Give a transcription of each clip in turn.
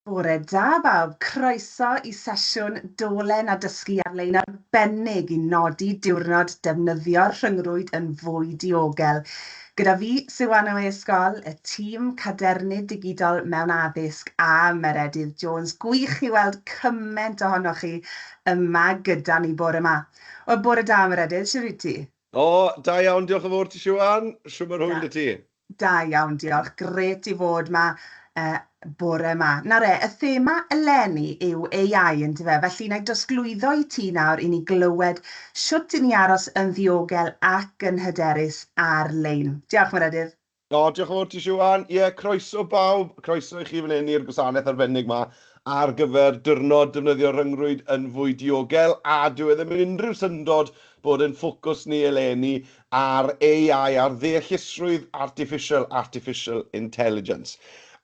Bore da bawb, croeso i sesiwn Dolen a Dysgu ar-lein arbennig i nodi diwrnod defnyddio'r rhyngrwyd yn fwy diogel. Gyda fi, Siwan o e-sgol, y tîm cadernid digidol mewn addysg a Meredydd Jones. Gwych i weld cymaint ohonoch chi yma gyda ni bore yma. O, bore da, Meredydd, siwr i ti? O, da iawn, diolch yn fawr ti, Siwan. Siwm ar hwyl i ti. Da iawn, diolch. Gret i fod yma bore yma. Na y thema eleni yw AI yn dyfe, felly na i dosglwyddo i ti nawr i ni glywed siwt i ni aros yn ddiogel ac yn hyderus ar-lein. Diolch, Meredydd. O, diolch yn fawr ti, Siwan. Ie, croeso bawb, croeso i chi fan hyn i'r gwasanaeth arbennig yma ar gyfer Diwrnod Defnyddio'r Rhyngrwyd yn fwy diogel, a dwi ddim yn unrhyw syndod bod yn ffocws ni eleni ar AI, ar ddeallusrwydd artificial intelligence.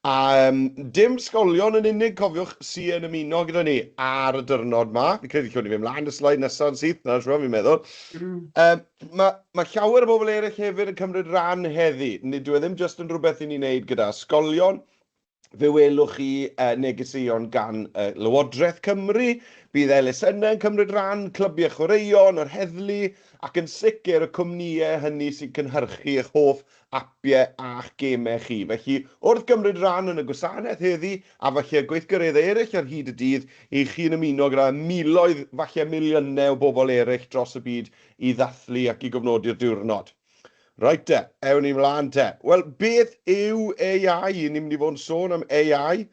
A dim sgolion yn unig, cofiwch, sy'n ymuno gyda ni ar y diwrnod yma. Fi credu llwn i fi ymlaen y slaid nesaf yn syth, na siwr, fi'n meddwl. Mae llawer o bobl eraill hefyd yn cymryd rhan heddi. Nid yw e ddim jyst yn rhywbeth i ni'n neud gyda sgolion. Fe welwch chi negeseuon gan Lywodraeth Cymru, bydd elusennau yn cymryd rhan, clybiau chwaraeon, yr heddlu, ac yn sicr y cwmnïau hynny sy'n cynhyrchu eich hoff apiau a'ch gemau chi. Felly, wrth gymryd rhan yn y gwasanaeth heddi, a falle gweithgareddau eraill ar hyd y dydd, i chi'n ymuno gyda miloedd, falle miliynau o bobl eraill dros y byd i ddathlu ac i gofnodi'r diwrnod. Right te, ewn ni mlaen te. Wel, beth yw AI? Ni'n mynd i fod yn sôn am AI.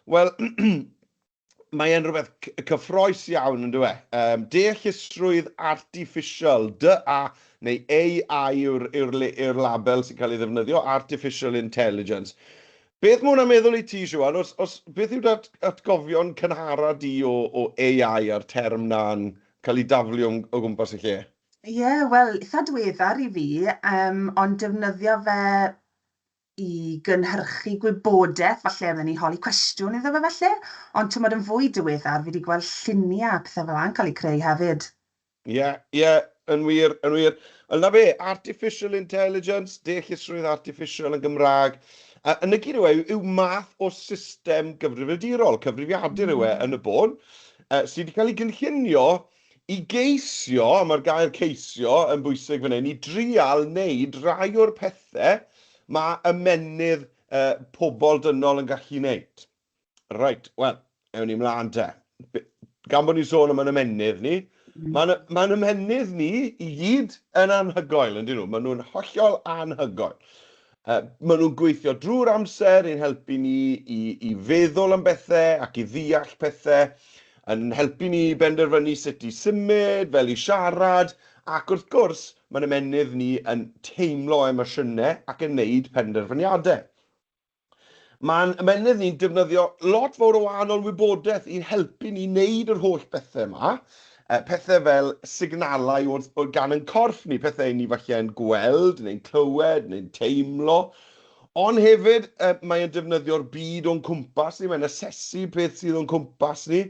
Wel, mae'n rhywbeth cyffroes iawn yn dweud. Deallusrwydd artificial, neu AI yw'r label sy'n cael ei ddefnyddio, artificial intelligence. Beth mae hwnna'n meddwl i ti, Siwan? Beth yw'r atgofion cynhara di o AI a'r term na'n cael ei daflu o gwmpas i lle? Ie, wel, eitha diweddar i fi, ond defnyddio fe i gynhyrchu gwybodaeth, falle fydden ni holi cwestiwn iddo fe falle, ond ti'n modd yn fwy diweddar, fi wedi gweld lluniau a pethau fel yna'n cael eu creu hefyd. Ie, yn wir. Wel, na fe, artificial intelligence, deallusrwydd artificial yn Gymraeg, yn y gyd yw math o system cyfrifiadur yn y bôn, sydd wedi cael ei gynllunio i geisio, a mae'r gair ceisio yn bwysig fan hyn, i drial wneud rai o'r pethau mae ymenydd pobl dynol yn gallu wneud. Right, wel, ewn ni mlaen te. Gan bod ni'n sôn am yn ymenydd ni, mae'n ymenydd ni i gyd yn anhygoel, yn dyn nhw. Maen nhw'n hollol anhygoel. Maen nhw'n gweithio drwy'r amser i'n helpu ni i feddwl am bethau ac i ddeall pethau, yn helpu ni benderfynu sut i symud, fel i siarad, ac wrth gwrs, mae'n ymenydd ni yn teimlo emosiynau ac yn neud penderfyniadau. Mae'n ymenydd ni'n defnyddio lot fawr o wahanol wybodaeth i'n helpu ni wneud yr holl bethau yma. Pethau fel signalau gan yn corff ni, pethau ni falle yn gweld, neu'n clywed, neu'n teimlo. Ond hefyd, mae'n defnyddio'r byd o'n cwmpas ni, mae'n asesu beth sydd o'n cwmpas ni,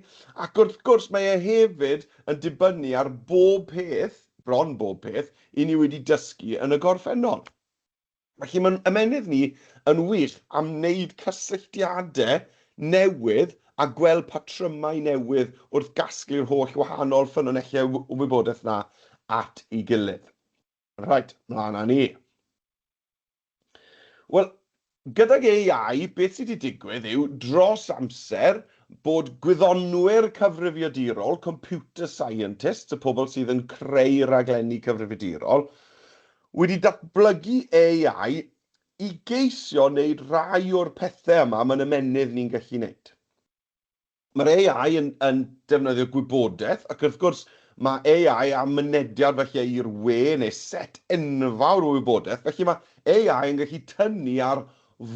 ac wrth gwrs mae hefyd yn dibynnu ar bron bob peth, i ni wedi dysgu yn y gorffennol. Felly mae'n ymenydd ni yn wych am wneud cysylltiadau newydd a gweld patrymau newydd wrth gasglu'r holl wahanol ffynonellau o wybodaeth na at ei gilydd. Right, mlaen â ni. Wel, gydag AI, beth sydd wedi digwydd yw dros amser bod gwyddonwyr cyfrifiadurol, computer scientists, y pobl sydd yn creu raglenni cyfrifiadurol, wedi datblygu AI i geisio wneud rai o'r pethau yma mae'n ymenydd ni'n gallu wneud. Mae'r AI yn defnyddio gwybodaeth, ac wrth gwrs mae AI am mynediad felly i'r we neu set enfawr o wybodaeth, felly mae AI yn gallu tynnu ar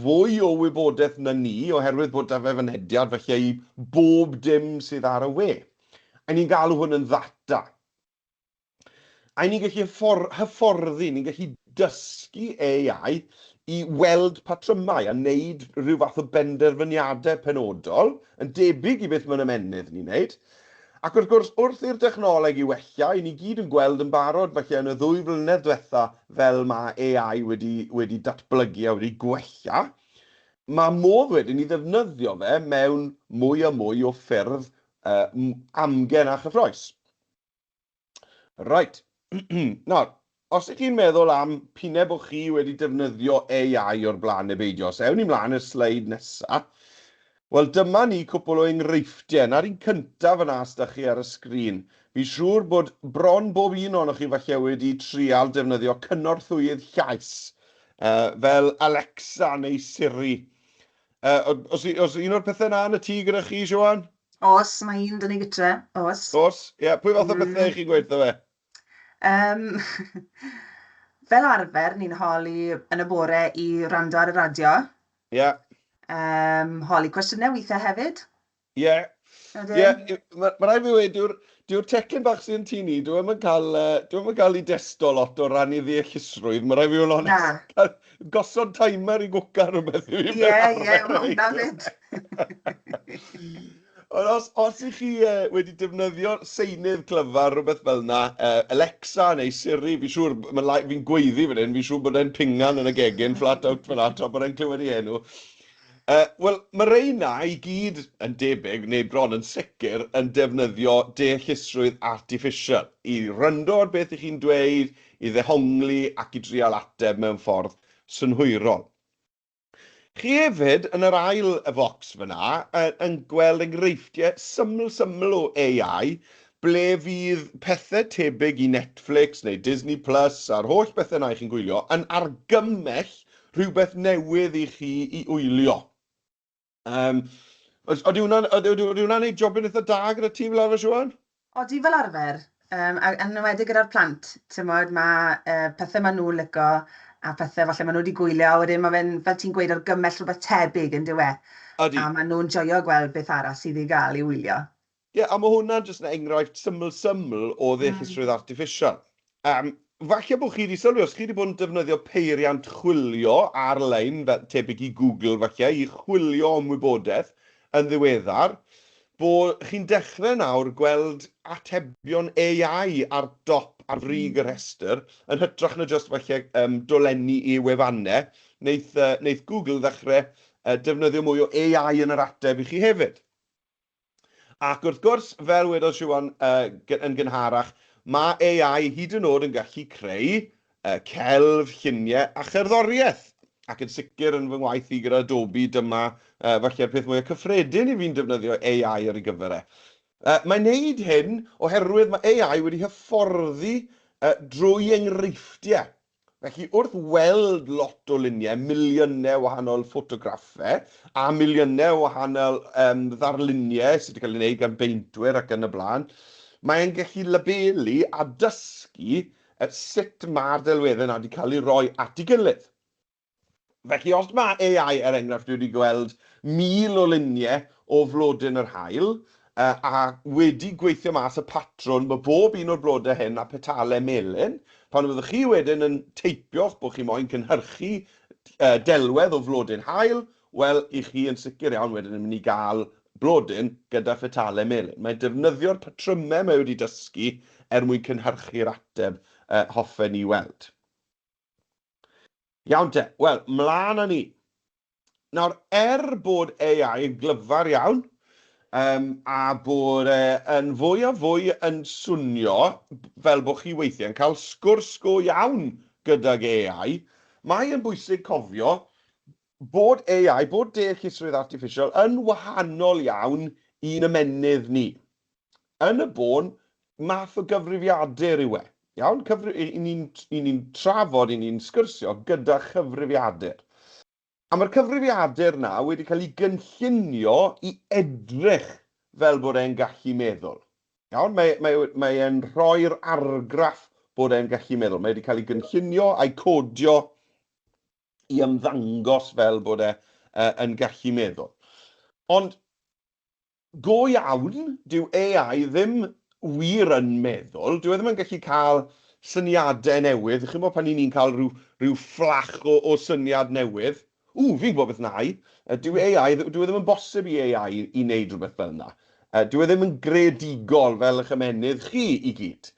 fwy o wybodaeth na ni, oherwydd bod fe fynediad felly i bob dim sydd ar y we. A ni'n galw hwn yn ddata. A ni'n gallu hyfforddi, ni'n gallu dysgu AI i weld patrymau a wneud rhyw fath o benderfyniadau penodol, yn debyg i beth mae'n ymenydd ni'n wneud. Ac wrth gwrs, wrth i'r technoleg i wella, i ni gyd yn gweld yn barod felly yn y 2 flynedd diwetha fel mae AI wedi datblygu a wedi gwella, mae modd wedyn i ddefnyddio fe mewn mwy a mwy o ffyrdd amgen a chyffroes. Right. Nawr, os ydych chi'n meddwl am pinau bod chi wedi defnyddio AI o'r blaen neu beidio, so ewn ni mlaen y sleid nesaf. Wel, dyma ni cwpl o enghreifftiau. Na'r un cyntaf yna sdach chi ar y sgrin. Fi siŵr bod bron bob un o'n chi falle wedi trial defnyddio cynorthwyydd llais, fel Alexa neu Siri. Os un o'r pethau yna yn y tŷ gyda chi, Siwan? Os, mae un dyn ni gytre, os. Os? Ie, pwy fath o bethau chi'n gweithio fe? Fel arfer, ni'n holi yn y bore i rando ar y radio. Ie. Holi cwestiynau weithiau hefyd. Ie. Mae rhaid fi wedi, dyw'r tecyn bach sy'n tŷ ni, dwi'n yn cael ei desto lot o ran i ddeallusrwydd. Mae rhaid fi o'n honest. Gosod timer i gwca rhywbeth i fi. Ie, mae hwnna'n fyd. Ond os ych chi wedi defnyddio seinydd clyfar rhywbeth fel yna, Alexa neu Siri, fi'n siŵr, fi'n gweiddi fan hyn, fi'n siŵr bod e'n pingan yn y gegin, flat out fan ato, bod e'n clywed i enw. Wel, mae rei na i gyd yn debyg, neu bron yn sicr, yn defnyddio deallusrwydd artificial i ryndo ar beth ych chi'n dweud, i ddehongli ac i drial ateb mewn ffordd synhwyrol. Chi hefyd, yn yr ail y focs fyna, yn gweld enghreifftiau syml o AI, ble fydd pethau tebyg i Netflix neu Disney Plus a'r holl bethau yna i chi'n gwylio, yn argymell rhywbeth newydd i chi i wylio. Oeddi hwnna'n neud jobyn eitha da gyda ti fel arfer, Siwan? Odi fel arfer, yn ymwedig gyda'r plant. Mae pethau maen nhw'n licio a pethau falle maen nhw wedi gwylio, a wedyn mae fe'n, fel ti'n gweud, argymell rhywbeth tebyg yn dywe. Odi. A maen nhw'n joio gweld beth arall sydd i gael i wylio. Ie, a mae hwnna'n jyst yn enghraifft syml o ddeallusrwydd artificial. Falle bod chi wedi sylwi, os chi wedi bod yn defnyddio peiriant chwilio ar-lein, tebyg i Google falle, i chwilio am wybodaeth yn ddiweddar, bod chi'n dechrau nawr gweld atebion AI ar dop ar frig y rhestr, yn hytrach na jyst falle dolenni i wefannau, wneith Google ddechrau defnyddio mwy o AI yn yr ateb i chi hefyd. Ac wrth gwrs, fel wedodd Siwan yn gynharach, mae AI hyd yn oed yn gallu creu celf, lluniau a cherddoriaeth. Ac yn sicr yn fy ngwaith i gyda Adobe, dyma falle'r peth mwy o cyffredin i fi'n defnyddio AI ar ei gyfer e. Mae'n neud hyn oherwydd mae AI wedi hyfforddi drwy enghreifftiau. Felly wrth weld lot o luniau, miliynau wahanol ffotograffau a miliynau wahanol ddarluniau sydd wedi cael ei wneud gan beintwyr ac yn y blaen, mae'n gallu labelu a dysgu sut mae'r delweddau yna wedi cael ei roi at ei gilydd. Felly, os mae AI, er enghraifft, wedi gweld 1000 o luniau o flodyn yr haul, a wedi gweithio mas y patrwn, mae bob un o'r blodau hyn a petalau melyn, pan fyddwch chi wedyn yn teipio'ch bod chi moyn cynhyrchu delwedd o flodyn haul, wel, i chi yn sicr iawn wedyn yn mynd i gael blodyn gyda petalau melyn. Mae'n defnyddio'r patrymau mae wedi dysgu mwyn cynhyrchu'r ateb hoffen ni weld. Iawn te, wel, mlaen â ni. Nawr, bod AI yn glyfar iawn, a bod yn fwy a fwy yn swnio fel bod chi weithiau yn cael sgwrs go iawn gydag AI, mae'n bwysig cofio bod AI, bod deallusrwydd artificial, yn wahanol iawn i'n ymenydd ni. Yn y bôn, math o gyfrifiadur yw e. Iawn, ni'n trafod, ni'n sgwrsio gyda chyfrifiadur. A mae'r cyfrifiadur na wedi cael ei gynllunio i edrych fel bod e'n gallu meddwl. Iawn, mae'n rhoi'r argraff bod e'n gallu meddwl. Mae wedi cael ei gynllunio a'i codio i ymddangos fel bod e'n gallu meddwl. Ond, go iawn, dyw AI ddim wir yn meddwl. Dyw e ddim yn gallu cael syniadau newydd. Chi'n gwybod pan ni'n cael rhyw fflach o syniad newydd? Fi'n gwybod beth na i. Dyw e ddim yn bosib i AI i wneud rhywbeth fel yna. Dyw e ddim yn gredigol fel eich ymenydd chi i gyd.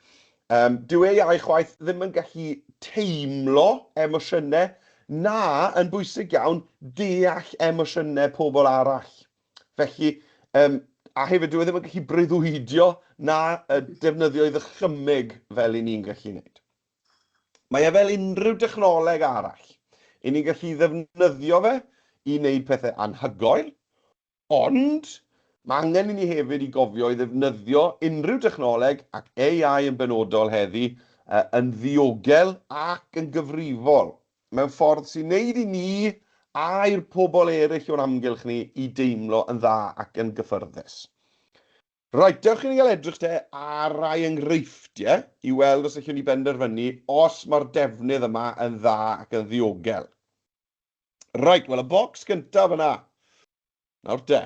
Dyw AI chwaith ddim yn gallu teimlo emosiynau na yn bwysig iawn deall emosiynau pobl arall. Felly, a hefyd dwi ddim yn gallu breuddwydio na defnyddio i ddychymyg fel i ni'n gallu gwneud. Mae e fel unrhyw dechnoleg arall. I ni'n gallu ddefnyddio fe i wneud pethau anhygoel, ond mae angen i ni hefyd i gofio i ddefnyddio unrhyw dechnoleg ac AI yn benodol heddi yn ddiogel ac yn gyfrifol. Mewn ffordd sy'n neud i ni a'r pobl eraill o'n amgylch ni i deimlo yn dda ac yn gyffyrddus. Reit, dewch i ni gael edrych te ar rai enghreifftiau i weld os allwn ni benderfynu os mae'r defnydd yma yn dda ac yn ddiogel. Reit, wel y bocs gyntaf yna. Nawr te.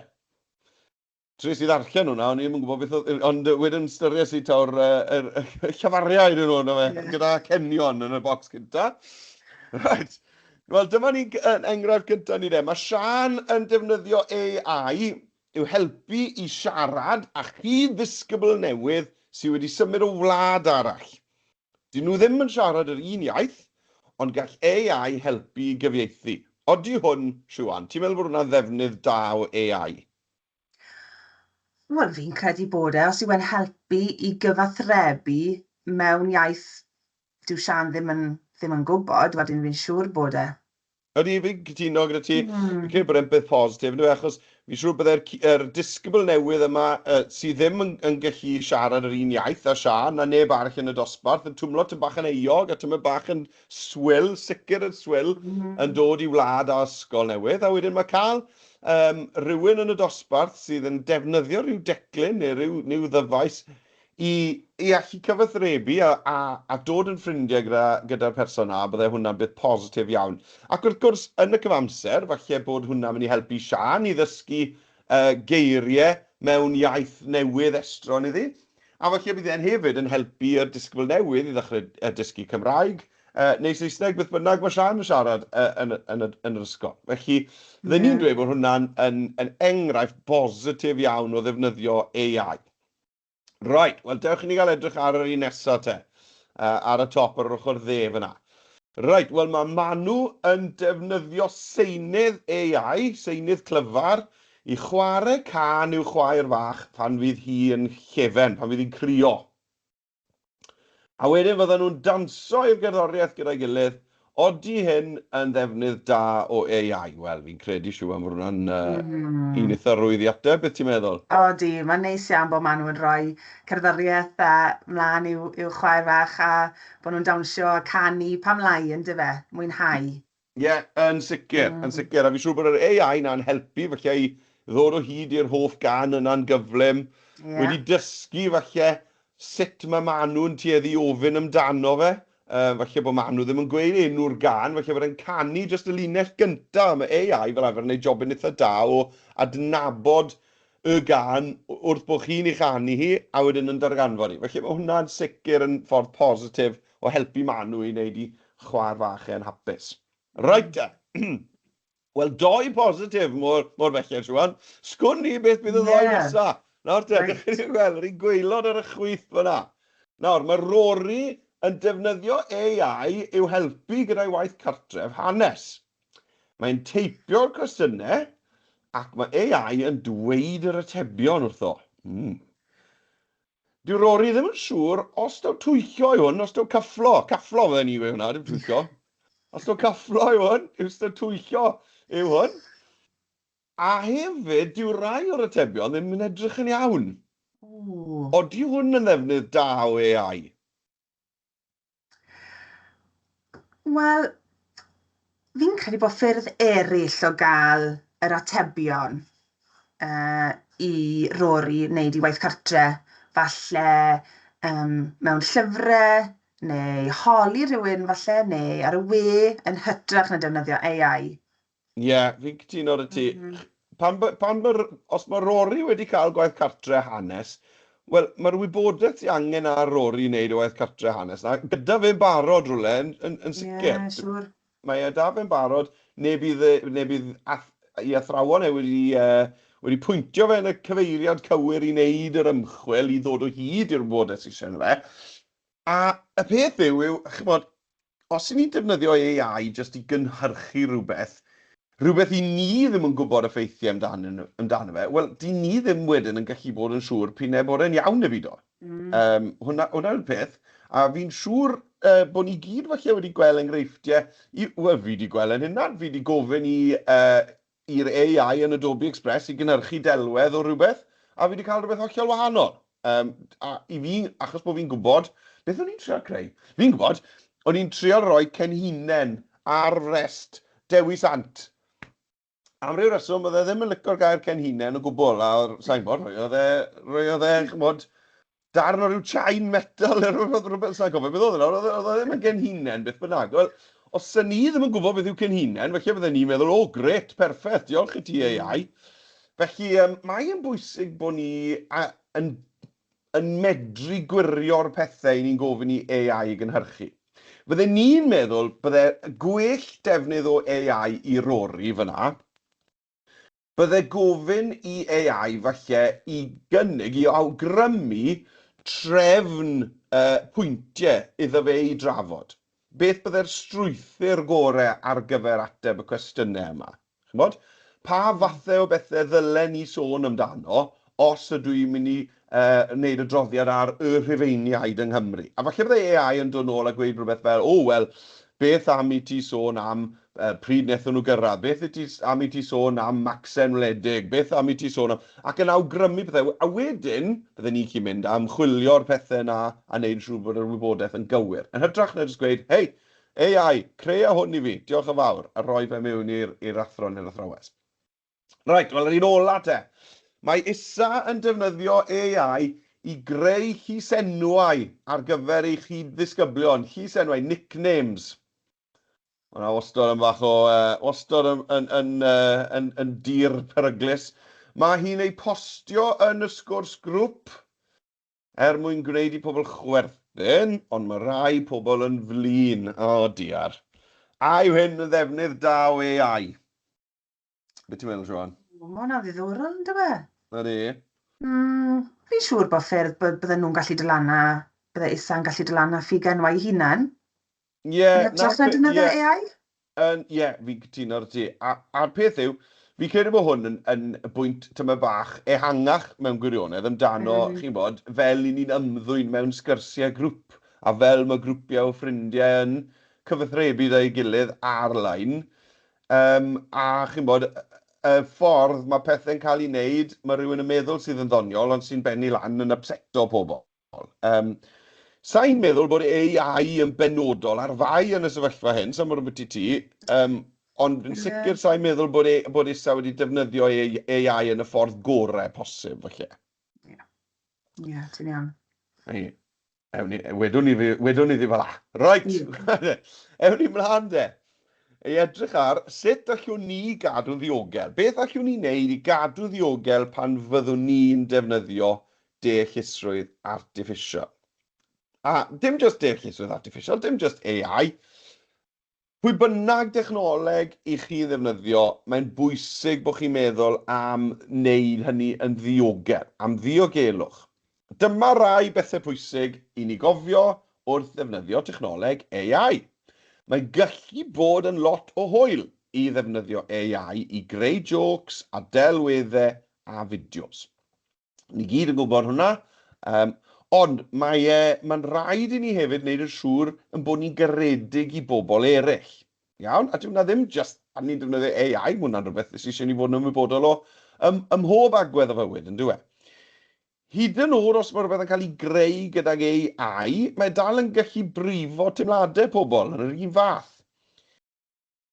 Tres i ddarllen hwnna, o'n i'n gwybod beth oedd, ond wedyn styried i tawr llafariau ydyn nhw yna fe, gyda cenion yn y bocs gyntaf. Right. Wel, dyma ni enghraifft gyntaf ni de. Mae Sian yn defnyddio AI i'w helpu i siarad a chyd ddisgybl newydd sydd wedi symud o wlad arall. Dyn nhw ddim yn siarad yr un iaith, ond gall AI helpu i gyfieithu. Odi hwn, Siwan, ti'n meddwl bod hwnna'n ddefnydd da o AI? Wel, fi'n credu bod e, os yw e'n helpu i gyfathrebu mewn iaith dyw Sian ddim yn gwybod, wedyn fi'n siŵr bod e. Ydy, fi'n cytuno gyda ti. Fi'n credu bod e'n beth positif, achos fi'n siŵr byddai'r disgybl newydd yma sydd ddim yn gallu siarad yr un iaith a Sian, a neb arall yn y dosbarth, yn twmlo tym bach yn eog a tym bach yn swyl, sicr yn swyl, yn dod i wlad a ysgol newydd. A wedyn mae cael rhywun yn y dosbarth sydd yn defnyddio rhyw declyn neu rhyw ddyfais i allu cyfathrebu a dod yn ffrindiau gyda'r person na, byddai hwnna'n beth positif iawn. Ac wrth gwrs, yn y cyfamser, falle bod hwnna'n mynd i helpu Sian i ddysgu geiriau mewn iaith newydd estron iddi. A falle bydd e'n hefyd yn helpu y disgybl newydd i ddechrau dysgu Cymraeg, neu Saesneg, beth bynnag mae Sian yn siarad yn yr ysgol. Felly, fydden ni'n dweud bod hwnna'n yn enghraifft positif iawn o ddefnyddio AI. Right, wel, dewch i ni gael edrych ar yr un nesaf te, ar y top ar yr ochr dde fyna. Right, wel, mae Manu yn defnyddio seinydd AI, seinydd clyfar, i chwarae can i'w chwaer fach pan fydd hi yn llefen, pan fydd hi'n crio. A wedyn fydden nhw'n danso i'r gerddoriaeth gyda'i gilydd, odi hyn yn ddefnydd da o AI? Wel, fi'n credu Siwan bod hwnna'n un eitha rwydd i ateb, beth ti'n meddwl? Odi, mae'n neis iawn bod maen nhw'n rhoi cerddoriaeth mlaen i'w chwaer fach a bod nhw'n dawnsio a canu pa mlaen, ynddo fe, mwynhau. Ie, yn sicr, yn sicr. A fi'n siŵr bod yr AI na'n helpu, falle i ddod o hyd i'r hoff gan yna'n gyflym. Wedi dysgu, falle, sut mae Manw'n tueddu ofyn amdano fe. Falle bod Manw ddim yn gweud enw'r gan, falle bod e'n canu jyst y linell gyntaf. Mae AI fel arfer yn gwneud jobyn eitha da o adnabod y gan wrth bod chi'n ei chanu hi a wedyn yn darganfod hi. Felly mae hwnna'n sicr yn ffordd positif o helpu Manw i wneud i chwaer fach yn hapus. Right te. Wel, doi positif mor felly, Siwan. Sgwn ni beth bydd y ddoi nesaf. Nawr te, dych chi'n gweld, yr un gweilod ar y chwith fyna. Nawr, mae Rory yn defnyddio AI i'w helpu gyda'i waith cartref hanes. Mae'n teipio'r cwestiynau ac mae AI yn dweud yr atebion wrtho. Dyw Rory ddim yn siŵr os daw twyllio i hwn, os daw cyfflo. Cyfflo fydden ni yw hwnna, dim twyllio. Os daw cyfflo i hwn, os daw twyllio yw hwn. A hefyd, dyw rai o'r atebion ddim yn edrych yn iawn. Odi hwn yn ddefnydd da o AI? Wel, fi'n credu bod ffyrdd eraill o gael yr atebion i Rory wneud i waith cartre. Falle mewn llyfrau, neu holi rhywun falle, neu ar y we yn hytrach na defnyddio AI. Ie, fi'n cytuno ar y ti. Os mae Rory wedi cael gwaith cartre hanes, wel, mae'r wybodaeth sy'n angen ar Rory i wneud o waith cartre hanes. Na, gyda fe'n barod rhywle, yn sicr. Ie, siwr. Mae da fe'n barod, neu bydd i athrawon wedi pwyntio fe yn y cyfeiriad cywir i wneud yr ymchwil i ddod o hyd i'r wybodaeth sy'n fe. A y peth yw, chymod, os ni'n defnyddio AI jyst i gynhyrchu rhywbeth i ni ddim yn gwybod effeithiau amdano fe, wel, di ni ddim wedyn yn gallu bod yn siŵr p'un bod e'n iawn y fido. Hwna yw'r peth, a fi'n siŵr bod ni gyd falle wedi gweld enghreifftiau, wel, fi wedi gweld yn hynna, fi wedi gofyn i'r AI yn Adobe Express i gynhyrchu delwedd o rhywbeth, a fi wedi cael rhywbeth hollol wahanol. A i fi, achos bod fi'n gwybod, beth o'n i'n trio creu? Fi'n gwybod, o'n i'n trio rhoi cenhinen ar rest Dewi Sant. Am ryw reswm, oedd e ddim yn licio'r gair cenhinen o gwbl, a sa'n bod, roedd e, chymod, darn o ryw chain metal, rhywbeth sa'n gofio, beth oedd yna, oedd e ddim yn cenhinen, beth bynnag. Wel, os yna ni ddim yn gwybod beth yw cenhinen, felly byddwn ni'n meddwl, o, gret, perffaith, diolch i ti AI. Felly, mae'n bwysig bod ni yn medru gwirio'r pethau ni'n gofyn i AI i gynhyrchu. Bydde ni'n meddwl bydde gwell defnydd o AI i rori fyna, bydde gofyn i AI falle i gynnig, i awgrymu trefn pwyntiau iddo fe i drafod. Beth bydde'r strwythyr gorau ar gyfer ateb y cwestiynau yma? Chymod? Pa fathau o bethau ddylen ni sôn amdano os ydw i'n mynd i wneud y droddiad ar y Rhufeiniaid yng Nghymru? A falle bydde AI yn dod nôl a gweud rhywbeth fel, wel, beth am i ti sôn am pryd wnaethon nhw gyrraedd, beth am i ti sôn am Macsen Wledig, beth am i ti sôn am, ac yn awgrymu pethau. A wedyn, bydden ni chi'n mynd am chwilio'r pethau yna a wneud siŵr bod yr wybodaeth yn gywir. Yn hytrach na jyst gweud, hei, AI, crea hwn i fi, diolch yn fawr, a rhoi fe mewn i'r athron i'r athrawes. Right, wel, yr un ola te. Mae ISA yn defnyddio AI i greu llysenwau ar gyfer eu ddisgyblion, llysenwau, nicknames. Hwna wastod yn bach o, wastod yn dir peryglus. Mae hi'n ei postio yn y sgwrs grŵp mwyn gwneud i pobl chwerthin, ond mae rai pobl yn flin. O, diar. A yw hyn yn ddefnydd da o AI? Beth ti'n meddwl, Siwan? Mae hwnna'n ddiddorol, ynddo fe? Ydy. Fi'n siŵr bod ffyrdd bydden nhw'n gallu dylana, bydde ISA'n gallu dylana ffigenwau hunan. Ie. Dros na defnyddio AI? Ie, fi'n cytuno'r ti. A'r peth yw, fi credu bod hwn yn bwynt tyma bach ehangach mewn gwirionedd amdano, chi'n bod, fel i ni'n ymddwyn mewn sgyrsiau grŵp, a fel mae grwpiau o ffrindiau yn cyfathrebu da'i gilydd ar-lein. A chi'n bod, y ffordd mae pethau'n cael ei wneud, mae rhywun yn meddwl sydd yn ddoniol, ond sy'n benni lan yn upseto pobl. Sa'n meddwl bod AI yn benodol ar fai yn y sefyllfa hyn, sa'n meddwl bod ti, ond yn sicr sa'n meddwl bod ISA wedi defnyddio AI yn y ffordd gorau posib, felly. Ie, ti'n iawn. Wedwn ni ddi fel a. Right, ewn ni mlaen de. Ei edrych ar sut allwn ni gadw ddiogel. Beth allwn ni wneud i gadw ddiogel pan fyddwn ni'n defnyddio deallusrwydd artiffisial? A dim just deallusrwydd artiffisial, dim just AI. Pwy bynnag dechnoleg i chi ddefnyddio, mae'n bwysig bod chi'n meddwl am wneud hynny yn ddiogel, am ddiogelwch. Dyma rai bethau pwysig i ni gofio wrth ddefnyddio technoleg AI. Mae gallu bod yn lot o hwyl i ddefnyddio AI i greu jokes a delweddau a fideos. Ni gyd yn gwybod hwnna, ond mae'n rhaid i ni hefyd wneud yn siŵr yn bod ni'n garedig i bobl eraill. Iawn? A dwi'n ddim just a ni'n defnyddio AI, mae hwnna'n rhywbeth sydd eisiau ni fod yn ymwybodol o mhob agwedd o fywyd, yn dwi? Hyd yn oed os mae rhywbeth yn cael ei greu gydag AI, mae dal yn gallu brifo teimladau pobl yn yr un fath.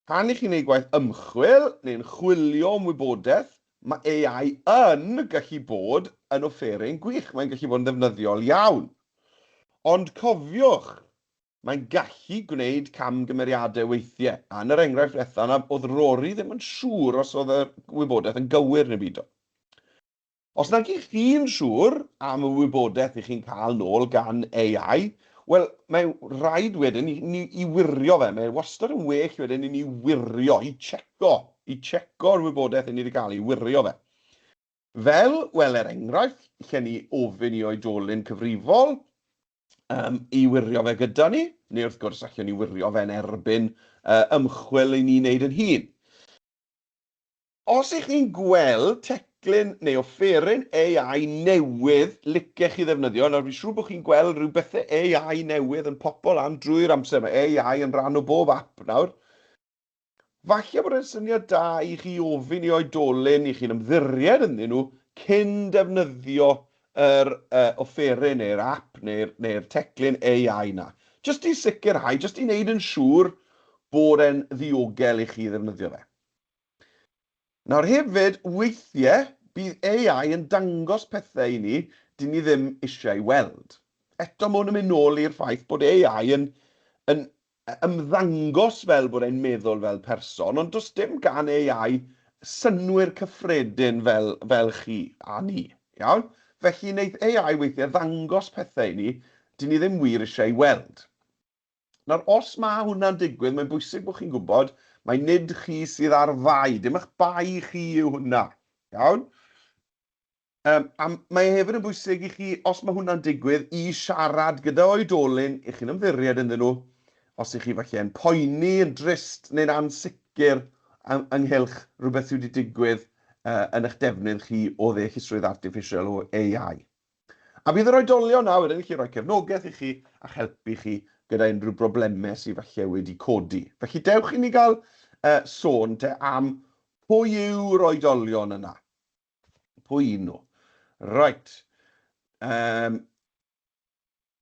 Pan i chi'n gwneud gwaith ymchwil neu'n chwilio am wybodaeth, mae AI yn gallu bod yn offeryn gwych. Mae'n gallu bod yn ddefnyddiol iawn. Ond cofiwch, mae'n gallu gwneud camgymeriadau weithiau. A yn yr enghraifft diwetha yna, oedd Rory ddim yn siŵr os oedd y wybodaeth yn gywir neu byd o. Os nag i chi'n siŵr am y wybodaeth i chi'n cael nôl gan AI, wel, mae'n rhaid wedyn i wirio fe. Mae wastad yn well wedyn i ni wirio, i checo'r wybodaeth i ni wedi cael, i wirio fe. Fel, wel, enghraifft, lle ni ofyn i oedolyn cyfrifol i wirio fe gyda ni. neu wrth gwrs allwn ni wirio fe'n erbyn ymchwil i ni wneud yn hun. Os ych chi'n gweld teclyn neu offeryn AI newydd licech chi ddefnyddio, nawr fi'n siŵr bod chi'n gweld rhyw bethau AI newydd yn popol am drwy'r amser. Mae AI yn rhan o bob app nawr. Falle bod e'n syniad da i chi ofyn i oedolyn i chi'n ymddiried ynddyn nhw cyn defnyddio yr offeryn neu'r app neu'r teclyn AI na. Just i sicrhau, just i wneud yn siŵr bod e'n ddiogel i chi ddefnyddio fe. Nawr hefyd, weithiau, bydd AI yn dangos pethau i ni dyn ni ddim eisiau weld. Eto mae hwn yn mynd nôl i'r ffaith bod AI yn ymddangos fel bod e'n meddwl fel person, ond does dim gan AI synwyr cyffredin fel chi a ni. Iawn? Felly wneith AI weithiau ddangos pethau i ni dyn ni ddim wir eisiau weld. Nawr, os mae hwnna'n digwydd, mae'n bwysig bod chi'n gwybod mae nid chi sydd ar fai, dim eich bai chi yw hwnna. Iawn? A mae hefyd yn bwysig i chi, os mae hwnna'n digwydd, i siarad gyda oedolyn, i chi'n ymddiried ynddyn nhw, os ych chi falle yn poeni, yn drist, neu'n ansicr ynghylch rhywbeth sydd wedi digwydd yn eich defnydd chi o ddeallusrwydd artiffisial o AI. A bydd yr oedolion nawr yn gallu rhoi cefnogaeth i chi a helpu chi gyda unrhyw broblemau sydd falle wedi codi. Felly dewch i ni gael sôn am pwy yw'r oedolion yna. Pwy un nhw. Right.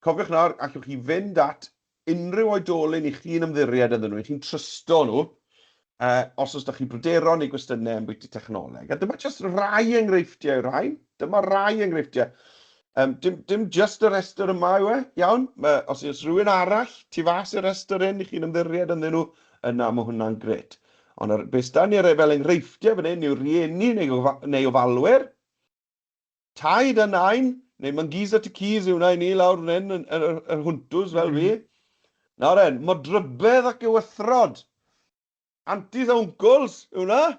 Cofiwch nawr, allwch chi fynd at unrhyw oedolyn i chi'n ymddiried ydyn nhw, i chi'n trysto nhw, os oes da chi bryderon neu gwestiynau am bwyty technoleg. A dyma jyst rai enghreifftiau yw'r rhain. Dyma rai enghreifftiau. Dim just y restr yma yw e, iawn? Os oes rhywun arall, tu fas y restr i chi'n ymddiried ynddyn nhw, yna mae hwnna'n gret. Ond beth da ni fel enghreifftiau fan hyn yw rieni neu ofalwyr, taid a nain, neu mangis at y cys yw hwnna i ni lawr fan hyn, yr hwntws fel fi. Nawr en, modrybedd ac ewythrod. Aunties a uncles yw hwnna.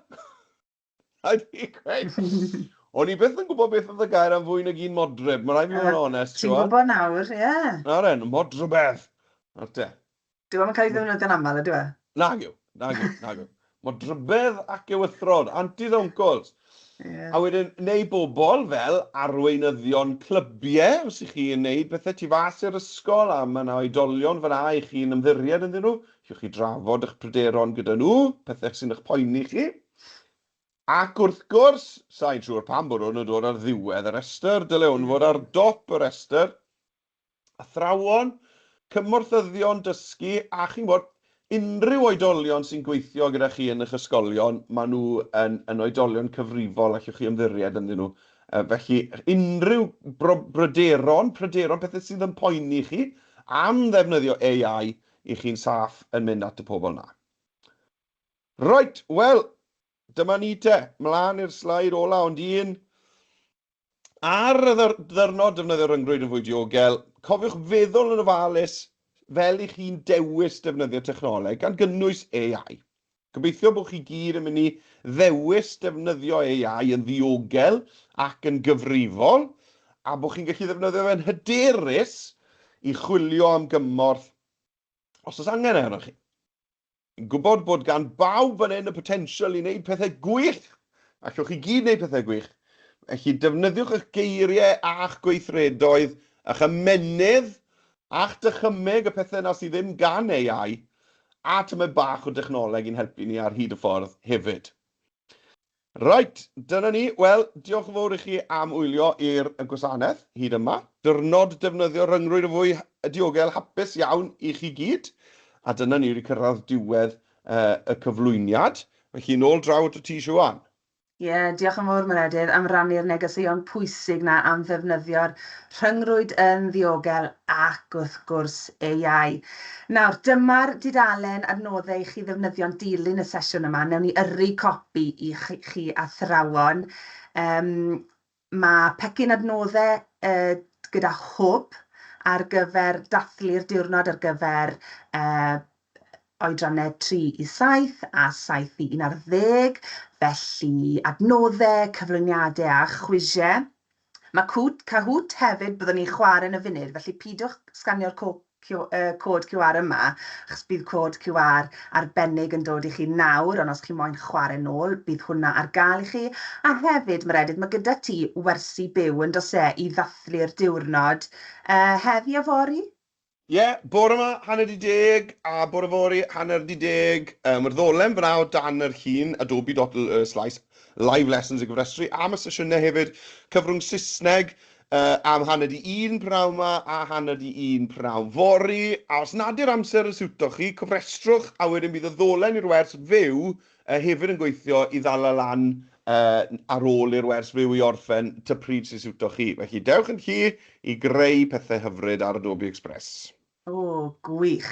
A di gweud. O'n i byth yn gwybod beth oedd y gair am fwy nag un modryb. Mae'n rhaid fi fod yn onest. Ti'n gwybod nawr, ie. Nawr en, modrybedd. Dwi'n yn cael ei ddefnyddio'n aml, ydw e? Nag yw. Modrybedd ac ewythrod, aunties a uncles. A wedyn, neu bobl fel arweinyddion clybiau, os ych chi'n neud bethau tu fas i'r ysgol, a mae yna oedolion fyna i chi'n ymddiried ynddyn nhw, chi'ch chi drafod eich pryderon gyda nhw, pethau sy'n eich poeni chi. Ac wrth gwrs, sa'n siŵr pam bod hwn yn dod ar ddiwedd y restr, dyle hwn fod ar dop y restr. Athrawon, cymorthyddion dysgu, a chi'n bod unrhyw oedolion sy'n gweithio gyda chi yn eich ysgolion, maen nhw yn oedolion cyfrifol allwch chi ymddiried ynddyn nhw. Felly, unrhyw pryderon, pethau sydd yn poeni chi, am ddefnyddio AI i chi'n saff yn mynd at y pobl na. Right, wel, dyma ni te, mlaen i'r slaid ola, ond un ar y ddyrnod defnyddio'r rhyngrwyd yn fwy diogel, cofiwch feddwl yn ofalus fel i chi'n dewis defnyddio technoleg gan gynnwys AI. Gobeithio bod chi gyd yn mynd i ddewis defnyddio AI yn ddiogel ac yn gyfrifol, a bod chi'n gallu ddefnyddio fe'n hyderus i chwilio am gymorth os oes angen arnoch chi. Gwybod bod gan bawb yn y potensial i wneud pethau gwych, allwch chi gyd wneud pethau gwych. Felly defnyddiwch eich geiriau a'ch gweithredoedd, a'ch ymenydd, a'ch dychymeg y pethau na sydd ddim gan AI, a tymed bach o dechnoleg i'n helpu ni ar hyd y ffordd hefyd. Right, dyna ni. Wel, diolch yn fawr i chi am wylio i'r gwasanaeth hyd yma. Diwrnod defnyddio'r rhyngrwyd yn fwy diogel hapus iawn i chi gyd. A dyna ni wedi cyrraedd diwedd y cyflwyniad. Felly nôl draw at y ti Siwan. Ie, diolch yn fawr Myledydd am rannu'r negeseuon pwysig na am ddefnyddio'r rhyngrwyd yn ddiogel ac wrth gwrs AI. Nawr, dyma'r dudalen adnoddau i chi ddefnyddio'n dilyn y sesiwn yma. Newn ni yrru copi i chi athrawon. Mae pecyn adnoddau gyda hwb ar gyfer dathlu'r diwrnod ar gyfer oedrannau 3 i 7 a 7 i 11, felly adnoddau, cyflwyniadau a chwisiau. Mae Cahoot hefyd byddwn ni'n chwarae yn y funud, felly pidwch sganio'r cod QR yma, achos bydd cod QR arbennig yn dod i chi nawr, ond os chi moyn chwarae nôl, bydd hwnna ar gael i chi. A hefyd, Meredydd, mae gyda ti wersi byw yn dos i ddathlu'r diwrnod heddi a fori? Ie, bore yma, hanner di 10, a bore fori, hanner di 10. Mae'r ddolen fyna o dan yr llun, adobe.slice, live lessons y gyfrestru, a mae sesiynau hefyd cyfrwng Saesneg am hanner di 1 pnawn yma a hanner di 1 pnawn fori. A os nad yw'r amser yn siwto chi, cofrestrwch, a wedyn bydd y ddolen i'r wers fyw hefyd yn gweithio i ddala lan ar ôl i'r wers fyw i orffen ta pryd sy'n siwto chi. Felly dewch yn chi i greu pethau hyfryd ar Adobe Express. O, gwych.